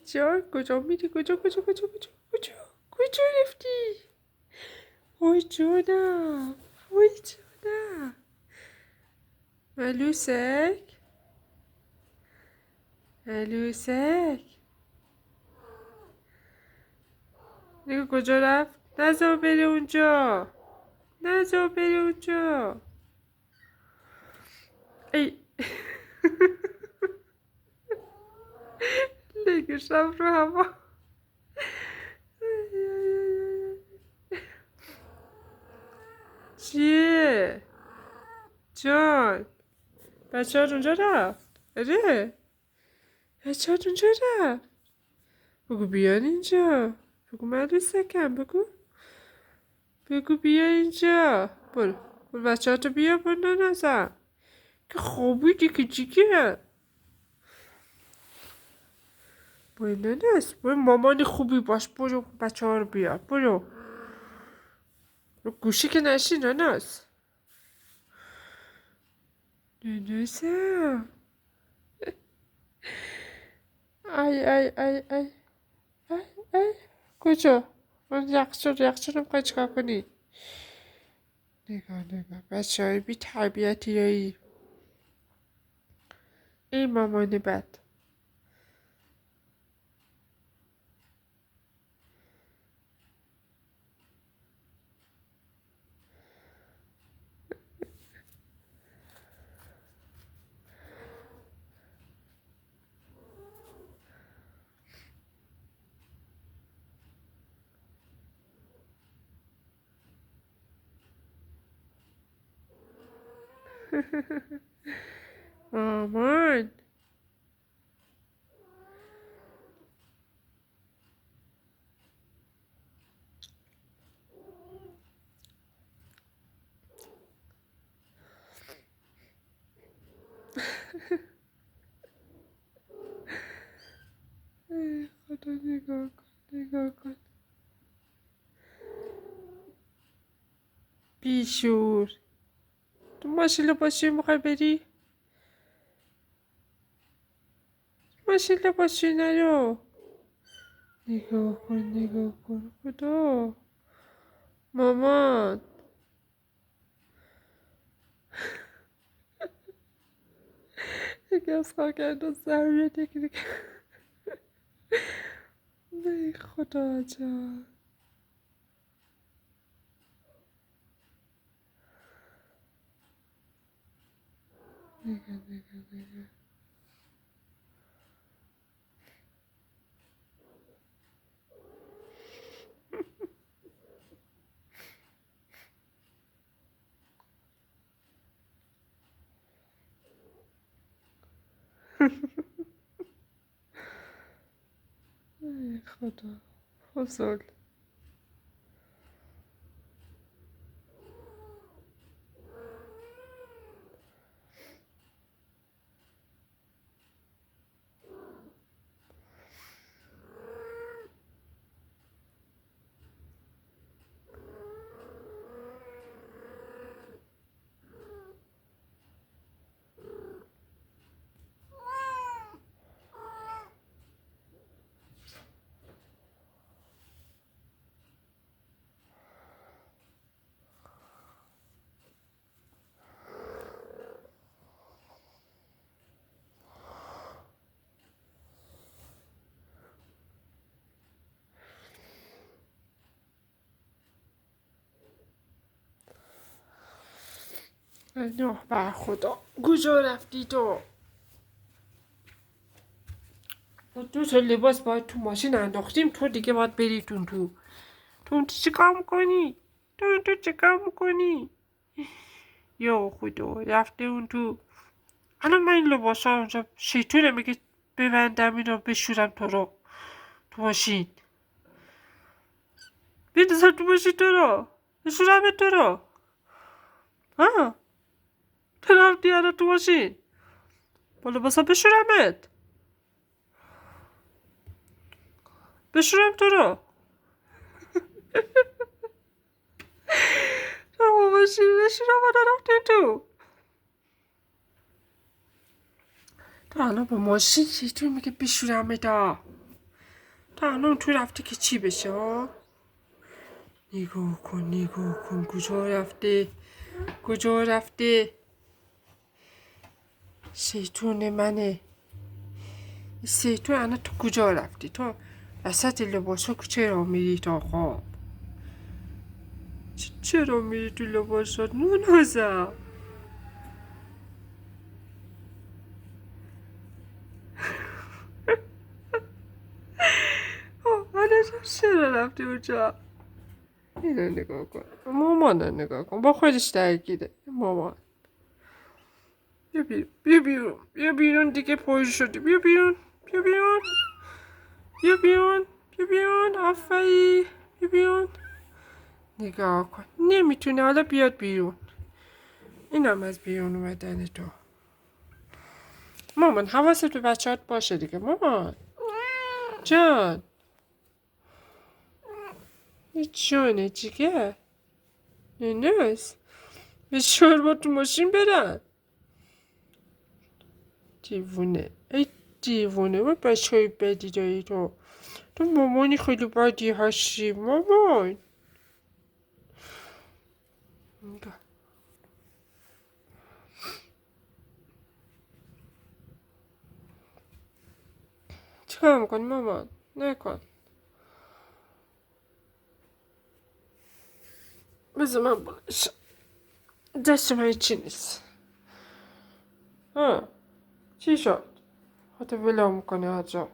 جان کجا میری کجا رفتی وای جانم وای جانم ملوسک نگاه کجا رفت نزار بره اونجا ای لگشم رو هوا چیه جان بچه ها اونجا رفت آره بچه ها اونجا رفت بگو بیان اینجا بگو ملوسکم بگو بیا اینجا برو بچه ها تو بیا برو نزن که خوابیدی که جیگه برو ننس برو مامانی خوبی باش برو بچه ها رو بیار برو گوشی که نشی ننس ننسم ای کجا من یخچال میخوای چکار کنی نگاه بچه های بی تربیتی هایی این مامانی بد مامان خدا نگاه کن بیشور تو ماشین لباسی میخوای بری ماشین لباسی نرو نگاه کن خدا مامان یکی از کارگردان ضروریه یکی نه خدا جان نگاه ای خدا فضل نه بر خدا کجا رفتی تو ما 2 تا لباس باید تو ماشین انداختیم تو دیگه باید بری تو چی کار میکنی تو چی کار میکنی یا خدا رفته اون تو الان من این لباس ها اونجا شیطونه میگه ببندم اینو بشورم تو ماشین بندازم تو ماشین بشورم ها تو رفتی الان تو ماشین با لباسا بشورم تو ماشین بشورم رفتی تو الان با ماشین چطور میگه بشورم تا الان تو رفته که چی بشه ها؟ نگاه کن کجا رفته شیطون منه. شیطون الان تو کجا رفتی؟ تو وسط لباسا چرا میری تا خواب؟ چرا میری تو لباسات نونازم؟ حالا چرا رفتی اونجا؟ اینو نگاه کن، مامان رو نگاه کن، با خودش درگیره. مامان بیا بیرون دیگه، پر شدی. بیا بیرون آفایی. بیا بیرون. نگاه کن نمیتونه حالا بیاد بیرون. اینم از بیرون اومدن تو. مامان حواست به بچه‌هات باشه دیگه. مامان جان جانه جیگه ننس به شوربا تو ماشین برن. دیوونه ای دیوونه. و بچه های بدی داری تو مامانی خیلی بدی هستی مامان. چیکار میکنی مامان؟ نکن. بذار من بلنشم. دست من چی نیست. چی شد؟ خودت ولو میکنی آجا.